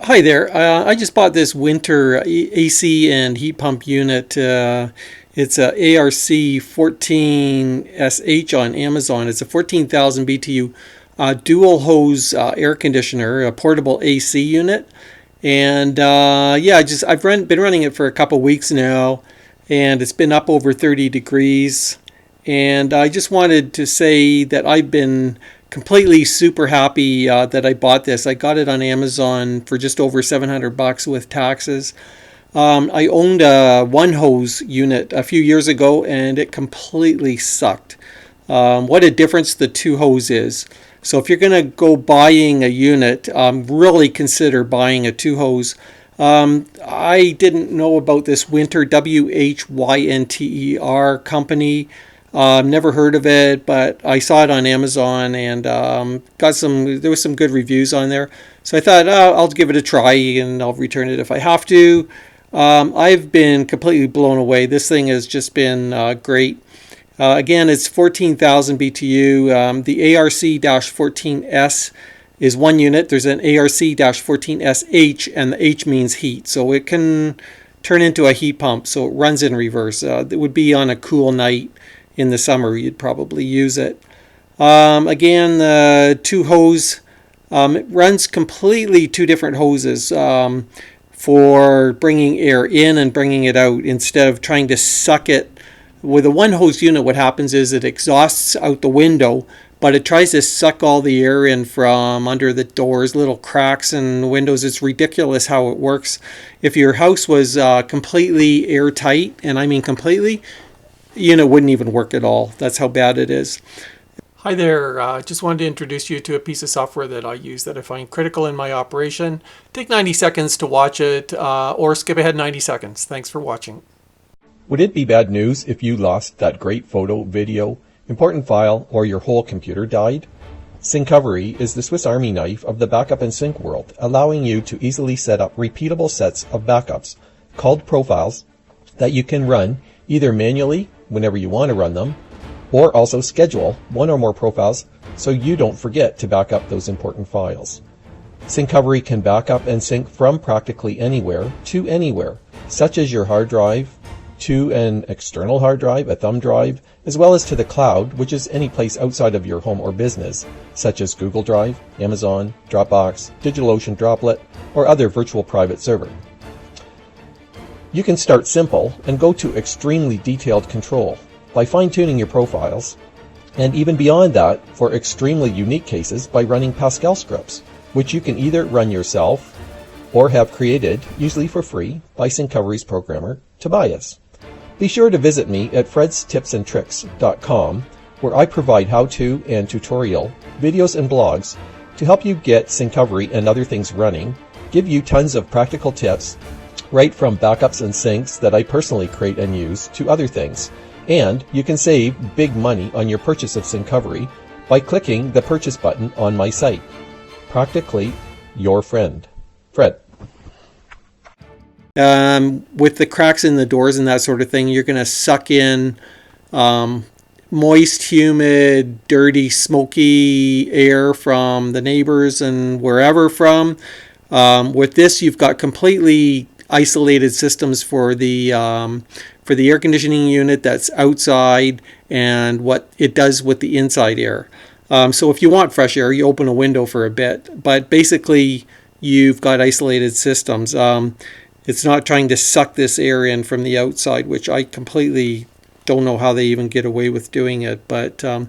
Hi there. I just bought this Whynter AC and heat pump unit. It's a ARC-14SH on Amazon. It's a 14,000 BTU dual hose air conditioner, a portable AC unit. And yeah, I've been running it for a couple weeks now, and it's been up over 30 degrees. And I just wanted to say that I've been completely super happy that I bought this. I got it on Amazon for just over $700 with taxes. I owned a one hose unit a few years ago, and it completely sucked. What a difference the two hose is. So if you're going to go buying a unit, really consider buying a two hose. I didn't know about this Whynter, Whynter company. Never heard of it, but I saw it on Amazon and there was some good reviews on there. So I thought, I'll give it a try and I'll return it if I have to. I've been completely blown away. This thing has just been great. Again, it's 14,000 BTU. The ARC-14S is one unit. There's an ARC-14SH, and the H means heat. So it can turn into a heat pump. So it runs in reverse. It would be on a cool night in the summer. You'd probably use it. Again, the two hose. It runs completely two different hoses for bringing air in and bringing it out instead of trying to suck it. With a one hose unit, what happens is it exhausts out the window, but it tries to suck all the air in from under the doors, little cracks and windows. It's ridiculous how it works. If your house was completely airtight, and I mean completely, unit wouldn't even work at all. That's how bad it is. Hi there. Just wanted to introduce you to a piece of software that I use that I find critical in my operation. Take 90 seconds to watch it or skip ahead 90 seconds. Thanks for watching. Would it be bad news if you lost that great photo, video, important file, or your whole computer died? Syncovery is the Swiss Army knife of the backup and sync world, allowing you to easily set up repeatable sets of backups, called profiles, that you can run either manually whenever you want to run them, or also schedule one or more profiles so you don't forget to back up those important files. Syncovery can back up and sync from practically anywhere to anywhere, such as your hard drive, to an external hard drive, a thumb drive, as well as to the cloud, which is any place outside of your home or business, such as Google Drive, Amazon, Dropbox, DigitalOcean Droplet, or other virtual private server. You can start simple and go to extremely detailed control by fine-tuning your profiles, and even beyond that for extremely unique cases by running Pascal scripts, which you can either run yourself or have created, usually for free, by Syncovery's programmer, Tobias. Be sure to visit me at fredstipsandtricks.com, where I provide how-to and tutorial videos and blogs to help you get Syncovery and other things running, give you tons of practical tips, right from backups and syncs that I personally create and use to other things. And you can save big money on your purchase of Syncovery by clicking the purchase button on my site. Practically your friend, Fred. With the cracks in the doors and that sort of thing, you're going to suck in moist, humid, dirty, smoky air from the neighbors and wherever from. With this, you've got completely isolated systems for the air conditioning unit that's outside and what it does with the inside air. So if you want fresh air, you open a window for a bit, but basically you've got isolated systems. It's not trying to suck this air in from the outside, which I completely don't know how they even get away with doing it. But a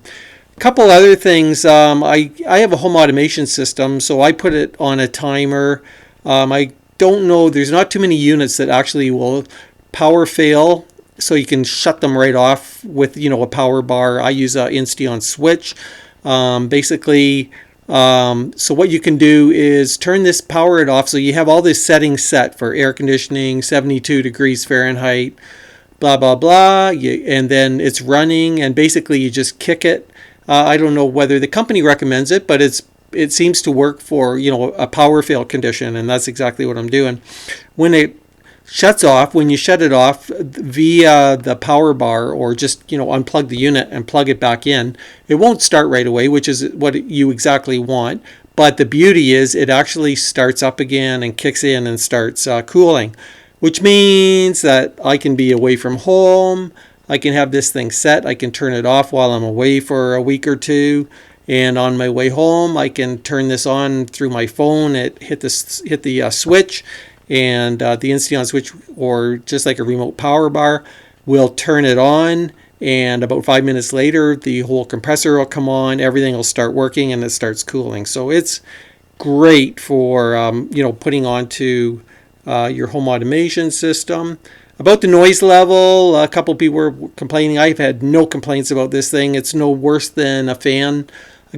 couple other things. I have a home automation system, so I put it on a timer. I don't know. There's not too many units that actually will power fail, so you can shut them right off with a power bar. I use an Insteon switch. Basically. So what you can do is power it off. So you have all this settings set for air conditioning, 72 degrees Fahrenheit, blah, blah, blah. And then it's running, and basically you just kick it. I don't know whether the company recommends it, but it seems to work for, a power fail condition. And that's exactly what I'm doing. When it shuts off, when you shut it off via the power bar, or just unplug the unit and plug it back in, it won't start right away, which is what you exactly want. But the beauty is it actually starts up again and kicks in and starts cooling, which means that I can be away from home. I can have this thing set. I can turn it off while I'm away for a week or two. And on my way home, I can turn this on through my phone. Hit the switch, and the Insteon switch, or just like a remote power bar, will turn it on. And about 5 minutes later, the whole compressor will come on. Everything will start working, and it starts cooling. So it's great for putting onto your home automation system. About the noise level, a couple people were complaining. I've had no complaints about this thing. It's no worse than a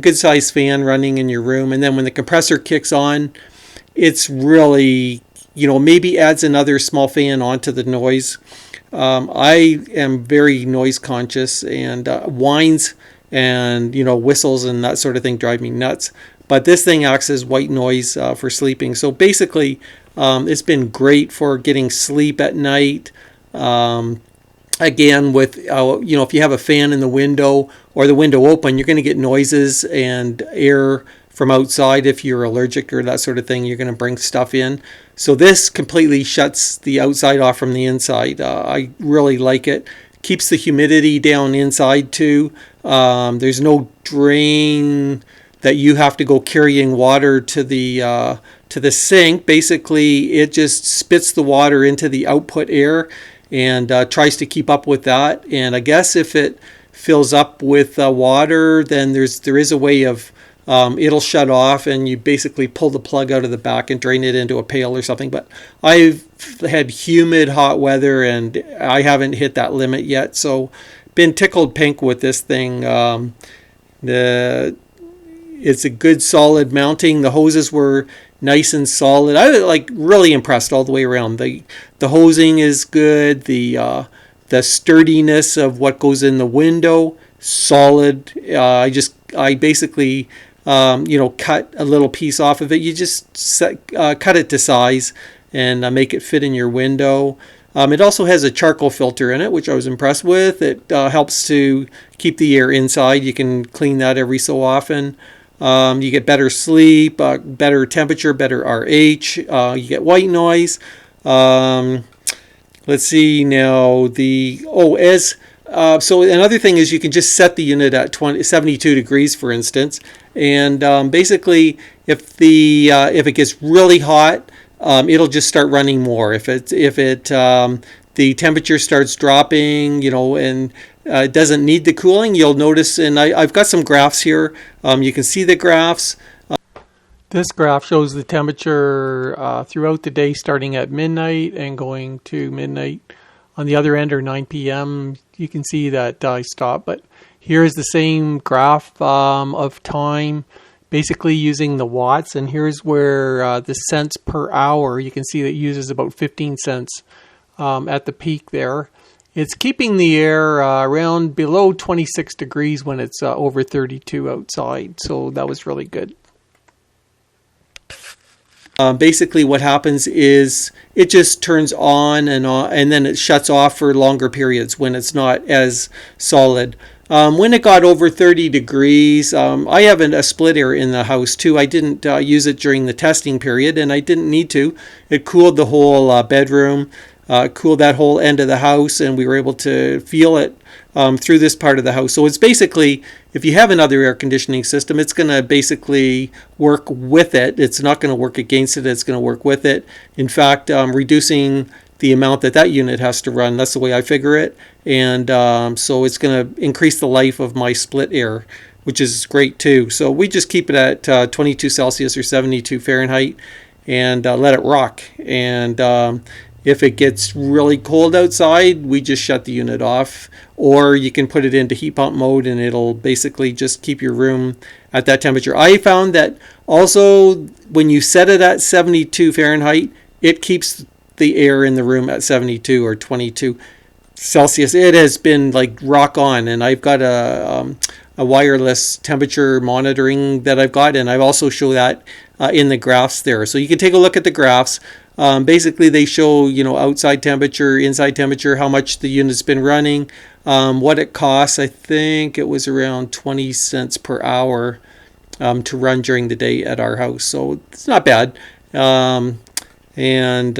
good sized fan running in your room. And then when the compressor kicks on, it's really, maybe adds another small fan onto the noise. I am very noise conscious, and whines and whistles and that sort of thing drive me nuts. But this thing acts as white noise for sleeping. So basically, it's been great for getting sleep at night. Again, with if you have a fan in the window or the window open, you're going to get noises and air from outside. If you're allergic or that sort of thing, you're going to bring stuff in. So this completely shuts the outside off from the inside. I really like it. Keeps the humidity down inside too. There's no drain that you have to go carrying water to the sink. Basically, it just spits the water into the output air and tries to keep up with that. And I guess if it fills up with water, then there is a way of it'll shut off, and you basically pull the plug out of the back and drain it into a pail or something. But I've had humid, hot weather, and I haven't hit that limit yet. So been tickled pink with this thing. It's a good solid mounting. The hoses were nice and solid. I was really impressed all the way around. The hosing is good. The sturdiness of what goes in the window, solid. I basically cut a little piece off of it. You just cut it to size and make it fit in your window. It also has a charcoal filter in it, which I was impressed with. It helps to keep the air inside. You can clean that every so often. You get better sleep, better temperature, better RH. You get white noise. Let's see now. So another thing is you can just set the unit at 72 degrees, for instance, and basically if it gets really hot, it'll just start running more. If the temperature starts dropping, and it doesn't need the cooling, you'll notice. And I've got some graphs here. You can see the graphs. This graph shows the temperature throughout the day, starting at midnight and going to midnight. On the other end, or 9 p.m., you can see that I stopped. But here is the same graph of time, basically using the watts. And here's where the cents per hour, you can see that it uses about 15 cents at the peak there. It's keeping the air around below 26 degrees when it's over 32 outside. So that was really good. Basically what happens is it just turns on, and then it shuts off for longer periods when it's not as solid. When it got over 30 degrees, I have a split air in the house too. I didn't use it during the testing period, and I didn't need to. It cooled the whole bedroom, cooled that whole end of the house, and we were able to feel it through this part of the house. So it's basically, if you have another air conditioning system, it's going to basically work with it. It's not going to work against it. It's going to work with it. In fact, reducing the amount that unit has to run. That's the way I figure it. And so it's going to increase the life of my split air, which is great too. So we just keep it at 22 Celsius or 72 Fahrenheit and let it rock. And if it gets really cold outside, we just shut the unit off. Or you can put it into heat pump mode, and it'll basically just keep your room at that temperature. I found that also when you set it at 72 Fahrenheit, it keeps the air in the room at 72 or 22 Celsius. It has been like rock on, and I've got a wireless temperature monitoring that I've got, and I've also show that in the graphs there. So you can take a look at the graphs. Basically, they show outside temperature, inside temperature, how much the unit's been running, what it costs. I think it was around 20 cents per hour to run during the day at our house. So it's not bad. And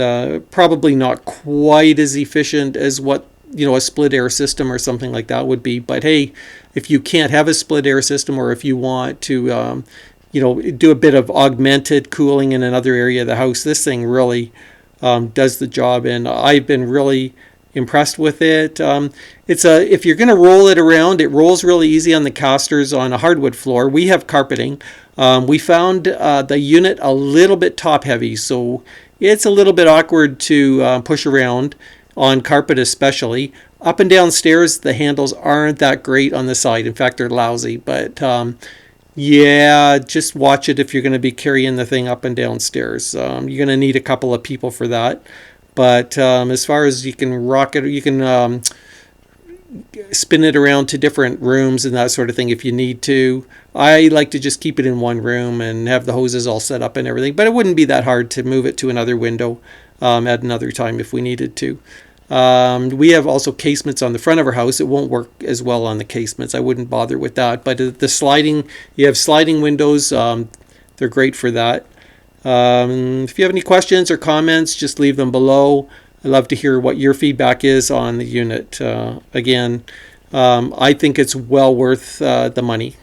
probably not quite as efficient as what a split air system or something like that would be. But hey, if you can't have a split air system, or if you want to do a bit of augmented cooling in another area of the house, this thing really does the job, and I've been really impressed with it. If you're going to roll it around, it rolls really easy on the casters on a hardwood floor. We have carpeting. We found the unit a little bit top heavy, so it's a little bit awkward to push around on carpet, especially. Up and down stairs, the handles aren't that great on the side. In fact, they're lousy. But yeah, just watch it if you're going to be carrying the thing up and down stairs. You're going to need a couple of people for that. But as far as you can rock it, you can spin it around to different rooms and that sort of thing if you need to. I like to just keep it in one room and have the hoses all set up and everything. But it wouldn't be that hard to move it to another window at another time if we needed to. We have also casements on the front of our house. It won't work as well on the casements. I wouldn't bother with that. But you have sliding windows. They're great for that. If you have any questions or comments, just leave them below. I'd love to hear what your feedback is on the unit. Again, I think it's well worth the money.